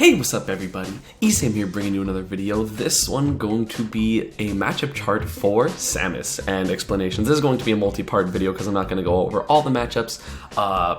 Hey, what's up everybody? ESAM here bringing you another video. This one going to be a matchup chart for Samus and explanations. This is going to be a multi-part video because I'm not going to go over all the matchups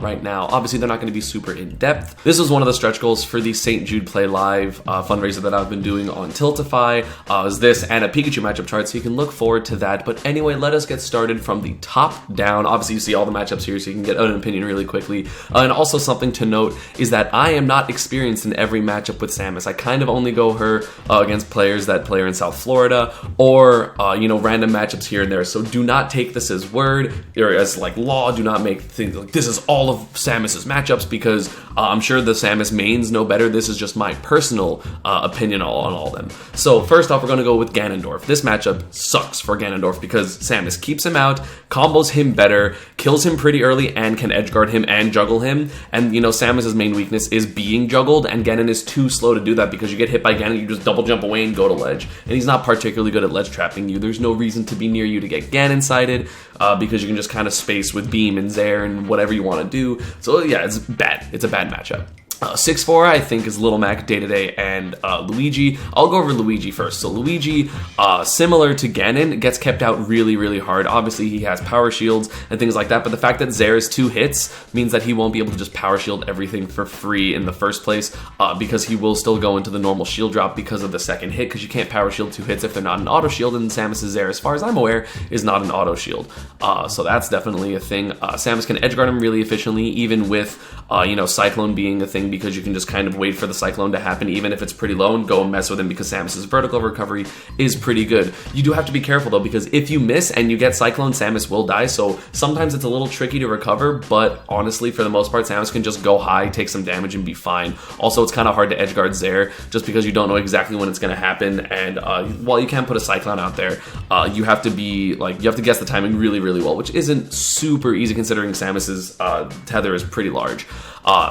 right now. Obviously, they're not going to be super in-depth. This was one of the stretch goals for the St. Jude Play Live fundraiser that I've been doing on Tiltify. Is this and a Pikachu matchup chart, so you can look forward to that. But anyway, let us get started from the top down. Obviously, you see all the matchups here, so you can get an opinion really quickly. And also something to note is that I am not experienced in every matchup with Samus. I kind of only go her against players that play her in South Florida or random matchups here and there. So do not take this as word or as like law. Do not make things like this is all of Samus's matchups because I'm sure the Samus mains know better. This is just my personal opinion on all of them. So first off, we're going to go with Ganondorf. This matchup sucks for Ganondorf because Samus keeps him out, combos him better, kills him pretty early, and can edgeguard him and juggle him. And Samus's main weakness is being juggled, and Ganon is too slow to do that because you get hit by Ganon, you just double jump away and go to ledge. And he's not particularly good at ledge trapping you. There's no reason to be near you to get Ganon-sided because you can just kind of space with Beam and Zair and whatever you want to do. So yeah, it's bad. It's a bad matchup. 6-4 I think is Little Mac, Day-to-Day, and Luigi. I'll go over Luigi first. So Luigi, similar to Ganon, gets kept out really, really hard. Obviously, he has power shields and things like that, but the fact that Zair is 2 hits means that he won't be able to just power shield everything for free in the first place because he will still go into the normal shield drop because of the second hit, because you can't power shield 2 hits if they're not an auto shield, and Samus's Zair, as far as I'm aware, is not an auto shield. So that's definitely a thing. Samus can edgeguard him really efficiently, even with Cyclone being a thing, because you can just kind of wait for the Cyclone to happen even if it's pretty low and go and mess with him because Samus's vertical recovery is pretty good. You do have to be careful though, because if you miss and you get Cyclone, Samus will die, so sometimes it's a little tricky to recover, but honestly for the most part Samus can just go high, take some damage, and be fine. Also, it's kind of hard to edgeguard Zair just because you don't know exactly when it's going to happen, and while you can put a Cyclone out there, you have to guess the timing really, really well, which isn't super easy considering Samus's tether is pretty large.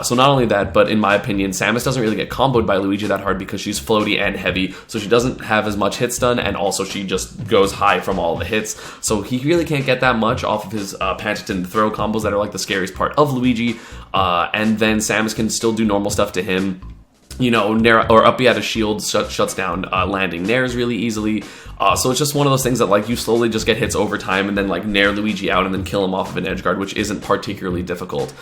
So not only that, but in my opinion, Samus doesn't really get comboed by Luigi that hard because she's floaty and heavy, so she doesn't have as much hit stun, and also she just goes high from all the hits, so he really can't get that much off of his Pantheon throw combos that are like the scariest part of Luigi, and then Samus can still do normal stuff to him. Nair or up at a shield shuts down landing Nairs really easily. So it's just one of those things that you slowly just get hits over time and then Nair Luigi out and then kill him off of an edgeguard, which isn't particularly difficult.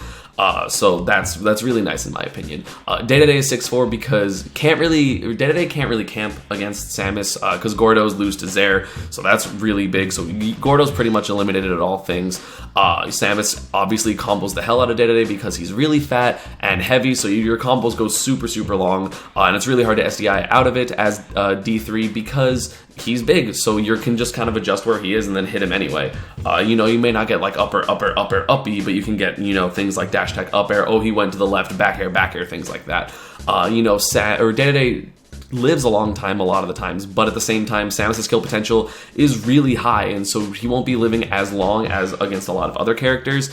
So that's really nice in my opinion. Day-to-Day is 6-4 because Day-to-Day can't really camp against Samus because Gordos lose to Zair, so that's really big. So Gordo's pretty much eliminated at all things. Samus obviously combos the hell out of Day-to-Day because he's really fat and heavy, so your combos go super, super long, and it's really hard to SDI out of it as D3 because he's big, so you can just kind of adjust where he is and then hit him anyway. You may not get upper, uppy, but you can get, things like dash tech up air, oh, he went to the left, back air, things like that. Day-to-Day lives a long time a lot of the times, but at the same time Samus's skill potential is really high, and so he won't be living as long as against a lot of other characters,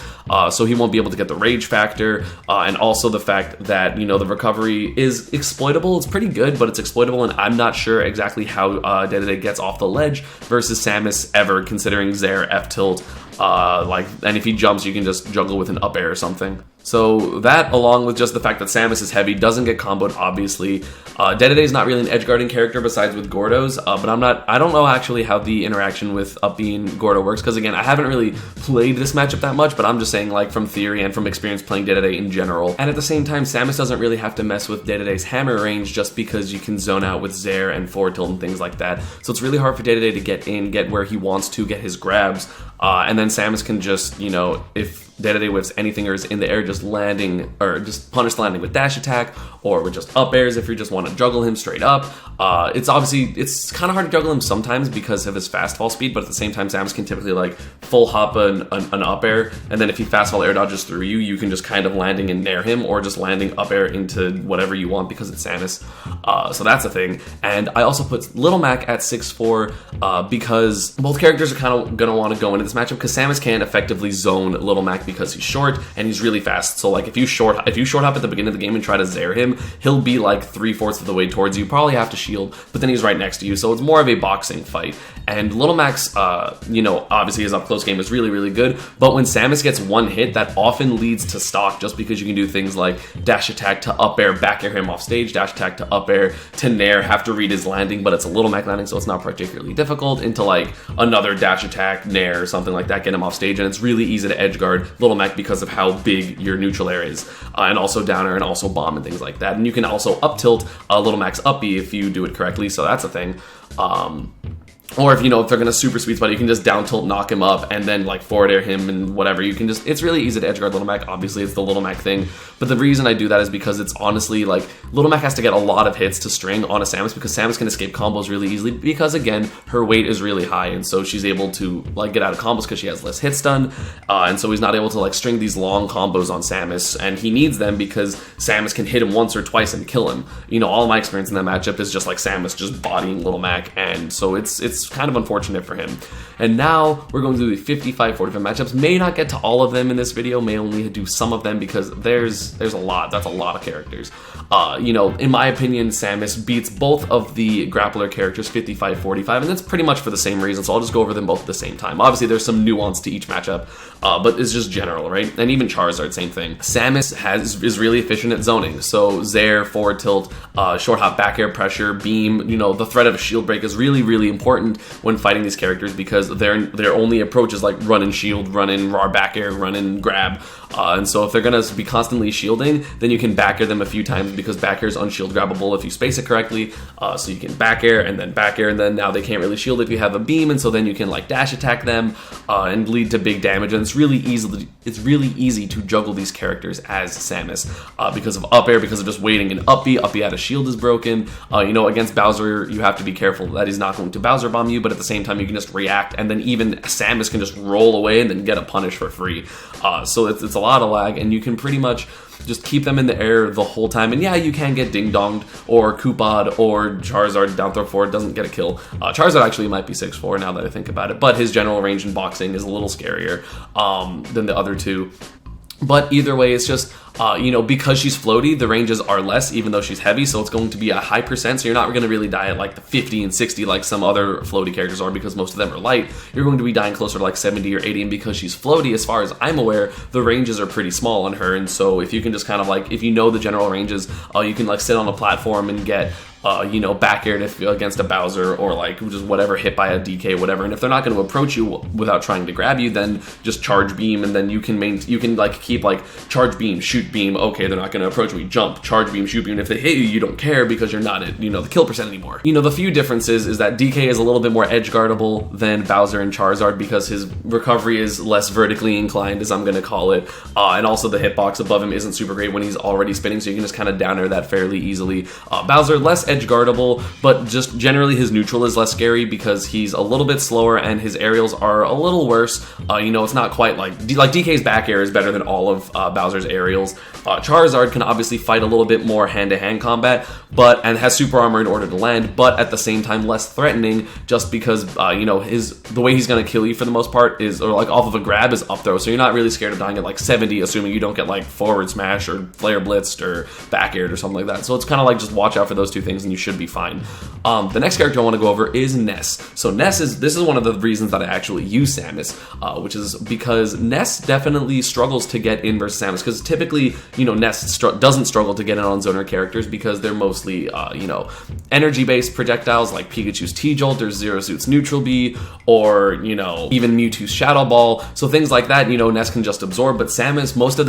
so he won't be able to get the rage factor, and also the fact that the recovery is exploitable. It's pretty good, but it's exploitable, and I'm not sure exactly how Day-to-Day gets off the ledge versus Samus ever, considering Zair F tilt, and if he jumps you can just juggle with an up air or something. So that, along with just the fact that Samus is heavy, doesn't get comboed, obviously. Day-to-Day is not really an edgeguarding character besides with Gordos, but I don't know actually how the interaction with up B and Gordo works, because again, I haven't really played this matchup that much, but I'm just saying from theory and from experience playing Day-to-Day in general. And at the same time, Samus doesn't really have to mess with Day-to-Day's hammer range just because you can zone out with Zair and forward tilt and things like that. So it's really hard for Day-to-Day to get in, get where he wants to, get his grabs, and then Samus can just, if Day-to-Day whiffs anything or is in the air, just landing or just punish the landing with dash attack or with just up airs if you just want to juggle him straight up. It's kind of hard to juggle him sometimes because of his fast fall speed, but at the same time Samus can typically full hop an up air, and then if he fast fall air dodges through you can just kind of landing and nair him or just landing up air into whatever you want because it's Samus. So that's a thing. And I also put Little Mac at 6-4 because both characters are kind of going to want to go into this matchup because Samus can't effectively zone Little Mac because he's short and he's really fast. So like if you short hop at the beginning of the game and try to Zair him, he'll be like 3/4 of the way towards you. Probably have to shield, but then he's right next to you. So it's more of a boxing fight. And Little Mac's, obviously his up close game is really, really good. But when Samus gets one hit, that often leads to stock just because you can do things like dash attack to up air, back air him off stage, dash attack to up air to nair, have to read his landing, but it's a Little Mac landing, so it's not particularly difficult, into like another dash attack, nair, or something like that, get him off stage. And it's really easy to edge guard Little Mac because of how big your neutral air is, and also down air and also bomb and things like that. And you can also up tilt Little Mac's up B if you do it correctly, so that's a thing. Or if they're gonna super sweet spot, you can just down tilt, knock him up, and then like forward air him and whatever. It's really easy to edge guard Little Mac. Obviously, it's the Little Mac thing. But the reason I do that is because it's honestly like Little Mac has to get a lot of hits to string on a Samus because Samus can escape combos really easily because again, her weight is really high, and so she's able to like get out of combos because she has less hit stun, and so he's not able to like string these long combos on Samus, and he needs them because Samus can hit him once or twice and kill him. All my experience in that matchup is just like Samus just bodying Little Mac, and so it's kind of unfortunate for him. And now we're going to do the 55-45 matchups. May not get to all of them in this video, may only do some of them because there's a lot. That's a lot of characters. In my opinion, Samus beats both of the grappler characters 55-45, and that's pretty much for the same reason, so I'll just go over them both at the same time. Obviously, there's some nuance to each matchup, but it's just general, right? And even Charizard, same thing. Samus is really efficient at zoning, so Zair, forward tilt, short hop, back air pressure, beam, the threat of a shield break is really, really important when fighting these characters because their only approach is like run and shield, run in raw back air, run and grab. And so if they're going to be constantly shielding, then you can back air them a few times because back air is unshield grabbable if you space it correctly. So you can back air, and then now they can't really shield if you have a beam, and so then you can like dash attack them and lead to big damage. And it's really easy to juggle these characters as Samus because of up air, because of just waiting and up B out of shield is broken. Against Bowser, you have to be careful that he's not going to Bowser bomb you, but at the same time you can just react, and then even Samus can just roll away and then get a punish for free. So it's a lot of lag, and you can pretty much just keep them in the air the whole time. And yeah, you can get ding-donged, or Coopod, or Charizard down throw forward doesn't get a kill. Charizard actually might be 6'4" now that I think about it, but his general range in boxing is a little scarier than the other two. But either way, it's just, because she's floaty, the ranges are less, even though she's heavy, so it's going to be a high percent, so you're not going to really die at like the 50 and 60 like some other floaty characters are, because most of them are light. You're going to be dying closer to like 70 or 80, and because she's floaty, as far as I'm aware, the ranges are pretty small on her, and so if you can just kind of like, if you know the general ranges, you can like sit on a platform and get back aired against a Bowser, or like just whatever, hit by a DK, whatever. And if they're not going to approach you without trying to grab you, then just charge beam, and then you can like keep like charge beam, shoot beam. Okay, they're not going to approach me. Jump, charge beam, shoot beam. And if they hit you, you don't care because you're not at the kill percent anymore. The few differences is that DK is a little bit more edge guardable than Bowser and Charizard because his recovery is less vertically inclined, as I'm going to call it, and also the hitbox above him isn't super great when he's already spinning, so you can just kind of down air that fairly easily. Bowser less edge guardable, but just generally his neutral is less scary because he's a little bit slower and his aerials are a little worse. It's not quite like DK's back air is better than all of Bowser's aerials. Charizard can obviously fight a little bit more hand-to-hand combat, and has super armor in order to land, but at the same time less threatening, just because the way he's going to kill you for the most part is, or like off of a grab, is up throw, so you're not really scared of dying at like 70, assuming you don't get like forward smash or flare blitzed or back aired or something like that. So it's kind of like just watch out for those two things and you should be fine. The next character I want to go over is Ness. So this is one of the reasons that I actually use Samus, which is because Ness definitely struggles to get in versus Samus, because typically Ness doesn't struggle to get in on zoner characters because they're mostly energy based projectiles like Pikachu's T-Jolt or Zero Suit's Neutral B, or even Mewtwo's Shadow Ball. So things like that Ness can just absorb, but Samus, most of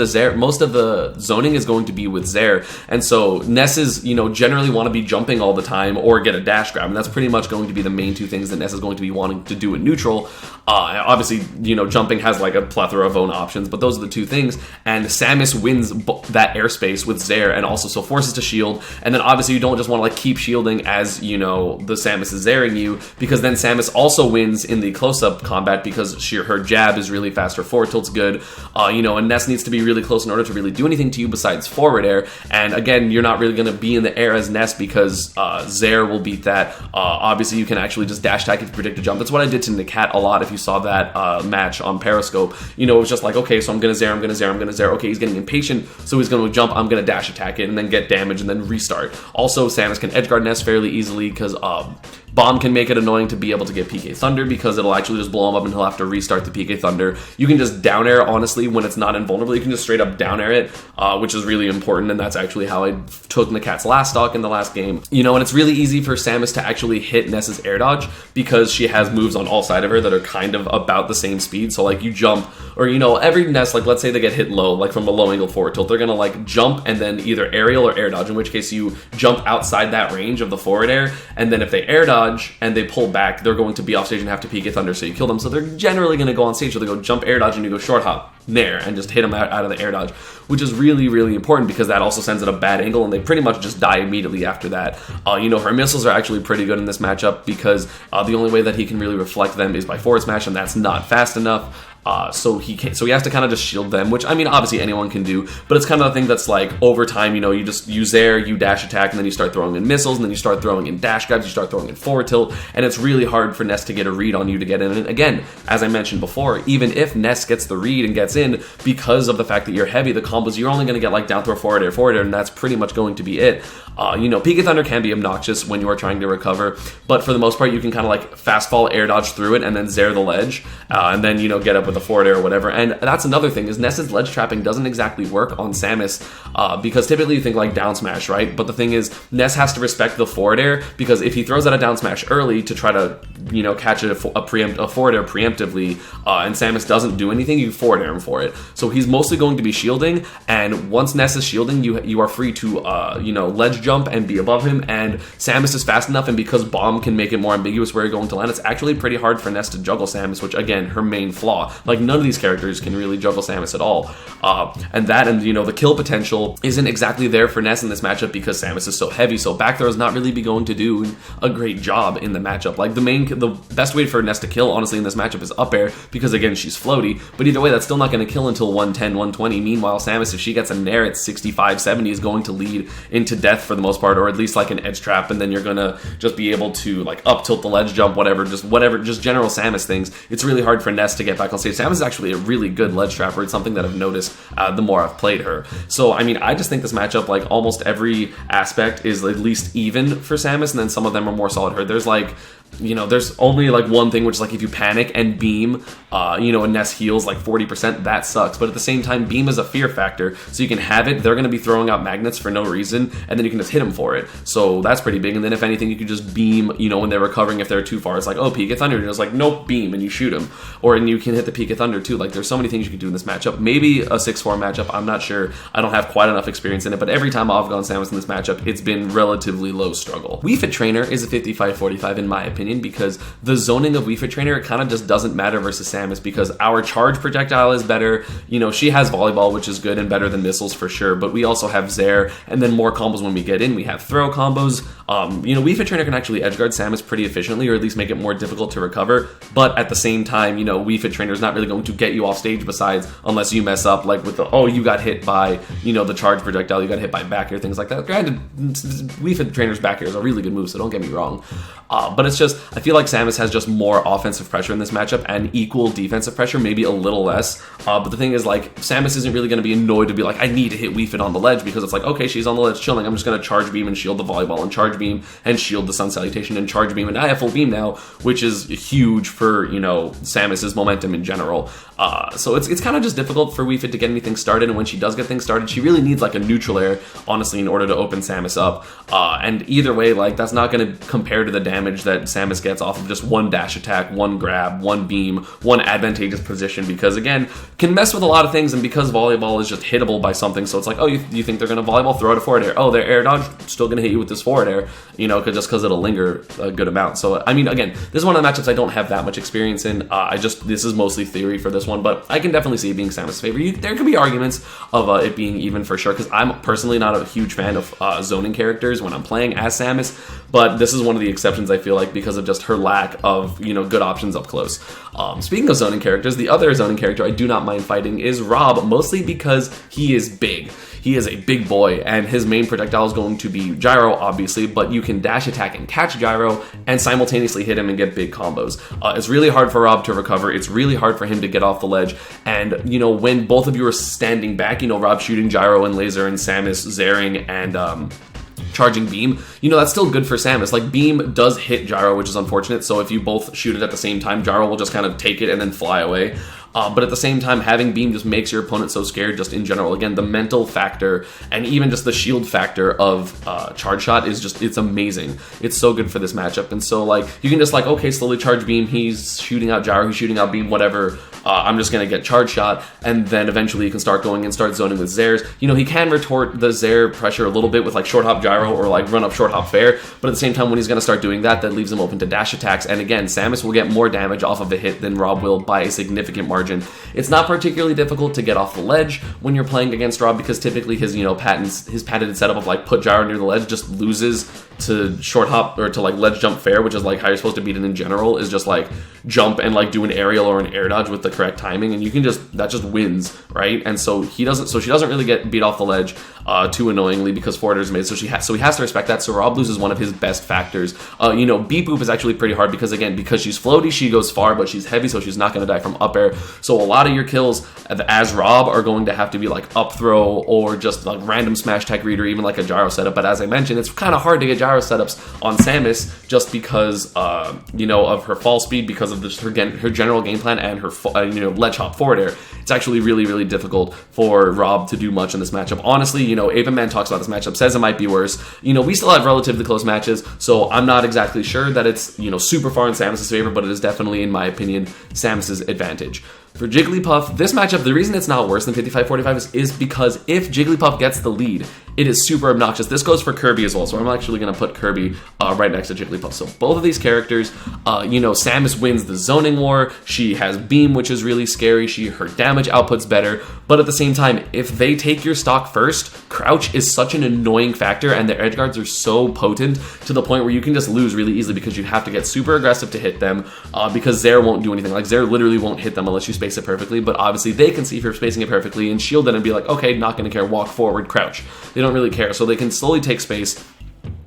the zoning is going to be with Zair, and so Ness is generally want to be jumping all the time or get a dash grab, and that's pretty much going to be the main two things that Ness is going to be wanting to do in neutral. Obviously, jumping has like a plethora of own options, but those are the two things, and Samus wins wins that airspace with Zaire, and also so forces to shield. And then obviously you don't just want to like keep shielding as, you know, the Samus is Zairing you, because then Samus also wins in the close-up combat because her jab is really fast, her forward tilt's good, you know, and Ness needs to be really close in order to really do anything to you besides forward air. And again, you're not really going to be in the air as Ness because Zaire will beat that. Obviously you can actually just dash attack if you predict a jump. That's what I did to Nikat a lot. If you saw that match on Periscope, you know, it was just like, okay, so I'm gonna Zaire, okay, he's getting impatient, so he's gonna jump, I'm gonna dash attack it and then get damage and then restart. Also, Samus can edgeguard Ness fairly easily because Bomb can make it annoying to be able to get PK Thunder because it'll actually just blow him up and he'll have to restart the PK Thunder. You can just down air, honestly, when it's not invulnerable. You can just straight up down air it, which is really important, and that's actually how I took Nikat's last stock in the last game. You know, and it's really easy for Samus to actually hit Ness's air dodge because she has moves on all sides of her that are kind of about the same speed. So like you jump, or you know, every Ness, like let's say they get hit low, like from a low angle forward tilt, they're gonna like jump and then either aerial or air dodge, in which case you jump outside that range of the forward air, and then if they air dodge and they pull back, they're going to be off stage and have to PK Thunder, so you kill them. So they're generally going to go on stage, so they go jump air dodge and you go short hop there and just hit them out of the air dodge, which is really, really important because that also sends it a bad angle and they pretty much just die immediately after that. You know, her missiles are actually pretty good in this matchup because the only way that he can really reflect them is by forward smash, and that's not fast enough. So he has to kind of just shield them, which I mean obviously anyone can do, but it's kind of a thing that's like over time, you know, you just use air, you dash attack, and then you start throwing in missiles, and then you start throwing in dash grabs, you start throwing in forward tilt, and it's really hard for Ness to get a read on you to get in. And again, as I mentioned before, even if Ness gets the read and gets in, because of the fact that you're heavy, the combos you're only going to get like down throw forward air, and that's pretty much going to be it. You know, PK Thunder can be obnoxious when you are trying to recover, but for the most part, you can kind of like fast fall, air dodge through it, and then Zaire the ledge, and then, you know, get up with a forward air or whatever. And that's another thing, is Ness's ledge trapping doesn't exactly work on Samus, because typically you think like down smash, right? But the thing is, Ness has to respect the forward air, because if he throws out a down smash early to try to, you know, catch it a forward air preemptively, and Samus doesn't do anything, you forward air him for it. So he's mostly going to be shielding, and once Ness is shielding, you are free to, you know, ledge jump and be above him, and Samus is fast enough, and because Bomb can make it more ambiguous where you're going to land, it's actually pretty hard for Ness to juggle Samus, which again, her main flaw. Like none of these characters can really juggle Samus at all. And you know, the kill potential isn't exactly there for Ness in this matchup because Samus is so heavy, so back throw is not really going to do a great job in the matchup. Like the best way for Ness to kill, honestly, in this matchup is up air, because again, she's floaty, but either way, that's still not going to kill until 110, 120. Meanwhile, Samus, if she gets a nair at 65, 70, is going to lead into death for the most part, or at least like an edge trap, and then you're gonna just be able to like up tilt the ledge jump, whatever, just general Samus things. It's really hard for Ness to get back on stage. Samus is actually a really good ledge trapper. It's something that I've noticed the more I've played her. So I mean, I just think this matchup, like almost every aspect is at least even for Samus, and then some of them are more solid her. There's like, you know, there's only like one thing, which is like if you panic and beam, you know, and Ness heals like 40%, that sucks. But at the same time, beam is a fear factor, so you can have it. They're going to be throwing out magnets for no reason, and then you can just hit them for it. So that's pretty big. And then if anything, you can just beam, you know, when they're recovering, if they're too far, it's like, oh, PK Thunder, and it's like, nope, beam, and you shoot them. And you can hit the PK Thunder too. Like there's so many things you can do in this matchup. Maybe a 6-4 matchup, I'm not sure. I don't have quite enough experience in it, but every time I've gone Samus in this matchup, it's been relatively low struggle. Wii Fit Trainer is a 55-45 in my opinion, because the zoning of Wii Fit Trainer, it kind of just doesn't matter versus Samus, because our charge projectile is better. You know, she has volleyball, which is good and better than missiles for sure, but we also have Zaire, and then more combos when we get in. We have throw combos. You know, Wii Fit Trainer can actually edgeguard Samus pretty efficiently, or at least make it more difficult to recover, but at the same time, you know, Wii Fit Trainer is not really going to get you off stage besides unless you mess up, like with the, oh, you got hit by, you know, the charge projectile, you got hit by back air, things like that. Granted, Wii Fit Trainer's back air is a really good move, so don't get me wrong. But it's just, I feel like Samus has just more offensive pressure in this matchup and equal defensive pressure, maybe a little less. But the thing is, like, Samus isn't really going to be annoyed to be like, I need to hit Wii Fit on the ledge, because it's like, okay, she's on the ledge chilling, I'm just going to charge beam and shield the volleyball, and charge beam and shield the sun salutation, and charge beam, and I have full beam now, which is huge for, you know, Samus's momentum in general. So it's kind of just difficult for Wii Fit to get anything started, and when she does get things started, she really needs like a neutral air, honestly, in order to open Samus up. And either way, like, that's not going to compare to the damage that Samus Samus gets off of just one dash attack, one grab, one beam, one advantageous position, because again, can mess with a lot of things, and because volleyball is just hittable by something, so it's like, oh, you think they're going to volleyball, throw it a forward air. Oh, their air dodge, still going to hit you with this forward air, just because it'll linger a good amount. So, I mean, again, this is one of the matchups I don't have that much experience in. This is mostly theory for this one, but I can definitely see it being Samus' favor. There could be arguments of it being even for sure, because I'm personally not a huge fan of zoning characters when I'm playing as Samus, but this is one of the exceptions, I feel like, because of just her lack of, good options up close. Speaking of zoning characters, the other zoning character I do not mind fighting is Rob, mostly because he is big. He is a big boy, and his main projectile is going to be Gyro, obviously, but you can dash attack and catch Gyro and simultaneously hit him and get big combos. It's really hard for Rob to recover. It's really hard for him to get off the ledge, and, when both of you are standing back, Rob shooting Gyro and Laser and Samus zaring and, charging beam, that's still good for Samus. Like, beam does hit Gyro, which is unfortunate, so if you both shoot it at the same time, Gyro will just kind of take it and then fly away. But at the same time, having beam just makes your opponent so scared just in general. Again, the mental factor and even just the shield factor of charge shot is it's amazing. It's so good for this matchup. And so, like, you can just, like, okay, slowly charge beam. He's shooting out Gyro, he's shooting out beam, whatever. I'm just going to get charge shot, and then eventually you can start going and start zoning with Zairs. He can retort the Zair pressure a little bit with, like, short hop Gyro or, like, run up short hop fair, but at the same time, when he's going to start doing that, that leaves him open to dash attacks. And again, Samus will get more damage off of a hit than Rob will by a significant margin. It's not particularly difficult to get off the ledge when you're playing against Rob, because typically his, his patented setup of, like, put Gyro near the ledge just loses to short hop or to, like, ledge jump fair, which is, like, how you're supposed to beat it in general, is just, like, jump and, like, do an aerial or an air dodge with the correct timing, and you can that just wins, right? And so she doesn't really get beat off the ledge too annoyingly, because forward air is made, so he has to respect that. So Rob loses one of his best factors. Beep boop is actually pretty hard, because she's floaty, she goes far, but she's heavy, so she's not going to die from up air. So a lot of your kills as Rob are going to have to be like up throw or just like random smash tech read or even like a Gyro setup. But as I mentioned, it's kind of hard to get Gyro setups on Samus just because of her fall speed, because of her general game plan and her ledge hop forward air. It's actually really, really difficult for Rob to do much in this matchup. Honestly, Ava Man talks about this matchup, says it might be worse. We still have relatively close matches, so I'm not exactly sure that it's, super far in Samus' favor, but it is definitely, in my opinion, Samus' advantage. For Jigglypuff, this matchup, the reason it's not worse than 55-45 is because if Jigglypuff gets the lead, it is super obnoxious. This goes for Kirby as well, so I'm actually going to put Kirby right next to Jigglypuff. So both of these characters, Samus wins the zoning war. She has beam, which is really scary. Her damage output's better, but at the same time, if they take your stock first, crouch is such an annoying factor, and their edge guards are so potent to the point where you can just lose really easily because you have to get super aggressive to hit them, because Zair won't do anything. Like, Zair literally won't hit them unless you space it perfectly, but obviously they can see if you're spacing it perfectly and shield it and be like, okay, not going to care, walk forward, crouch. They don't really care, so they can slowly take space.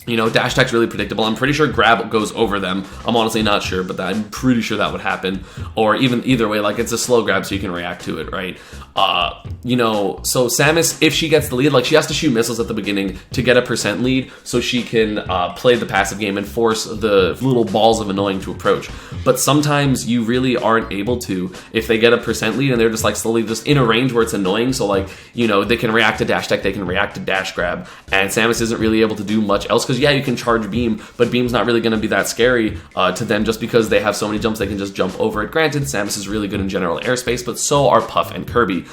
Dash attack's really predictable. I'm pretty sure grab goes over them. I'm honestly not sure, but I'm pretty sure that would happen. Or even either way, like, it's a slow grab, so you can react to it, right? So Samus, if she gets the lead, like, she has to shoot missiles at the beginning to get a percent lead, so she can play the passive game and force the little balls of annoying to approach. But sometimes you really aren't able to if they get a percent lead and they're just, like, slowly just in a range where it's annoying. So, like, they can react to dash tech, they can react to dash grab, and Samus isn't really able to do much else, because, yeah, you can charge beam, but beam's not really going to be that scary to them just because they have so many jumps, they can just jump over it. Granted, Samus is really good in general airspace, but so are Puff and Kirby.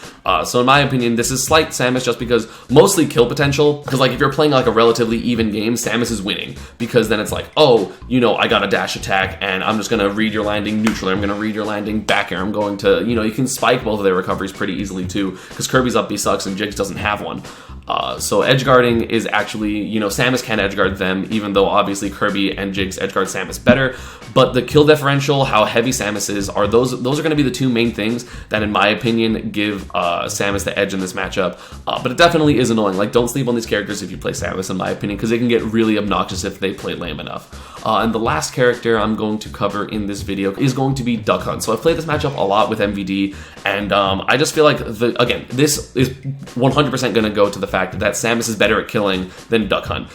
So in my opinion, this is slight Samus just because mostly kill potential, because, like, if you're playing like a relatively even game, Samus is winning, because then it's like, oh, I got a dash attack and I'm just going to read your landing neutral, I'm going to read your landing back air, I'm going to, you can spike both of their recoveries pretty easily too, because Kirby's up B sucks and Jigs doesn't have one. So edge guarding is actually, Samus can edge guard them, even though obviously Kirby and Jigs edge guard Samus better. But the kill differential, how heavy Samus is, those are going to be the two main things that, in my opinion, give Samus the edge in this matchup. But it definitely is annoying. Like, don't sleep on these characters if you play Samus, in my opinion, because they can get really obnoxious if they play lame enough. And the last character I'm going to cover in this video is going to be Duck Hunt. So I've played this matchup a lot with MVD, and I just feel like, this is 100% going to go to the fact fact that Samus is better at killing than Duck Hunt.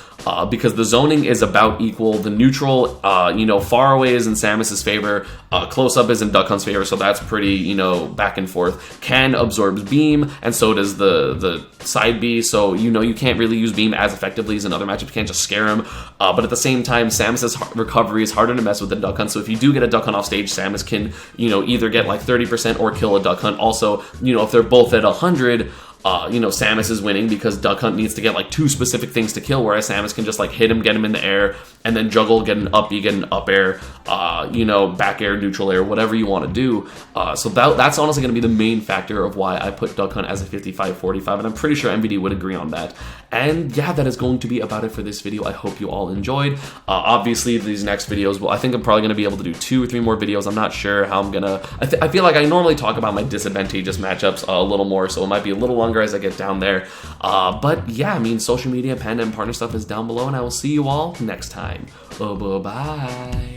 Because the zoning is about equal. The neutral, far away is in Samus's favor, close up is in Duck Hunt's favor, so that's pretty, back and forth. Can absorbs beam, and so does the side B, so you can't really use beam as effectively as in other matchups. You can't just scare him. But at the same time, Samus's recovery is harder to mess with than Duck Hunt, so if you do get a Duck Hunt off stage, Samus can, either get like 30% or kill a Duck Hunt. Also, if they're both at 100, Samus is winning because Duck Hunt needs to get like 2 specific things to kill, whereas Samus can just like hit him, get him in the air, and then juggle, get an up B, get an up air, back air, neutral air, whatever you want to do. So that's honestly going to be the main factor of why I put Duck Hunt as a 55-45, and I'm pretty sure MVD would agree on that. And yeah, that is going to be about it for this video. I hope you all enjoyed. Obviously, these next videos, I think I'm probably going to be able to do 2 or 3 more videos. I'm not sure how I'm going to... I feel like I normally talk about my disadvantageous matchups a little more, so it might be a little longer as I get down there. But yeah, social media, Panda, and partner stuff is down below, and I will see you all next time. Bye-bye.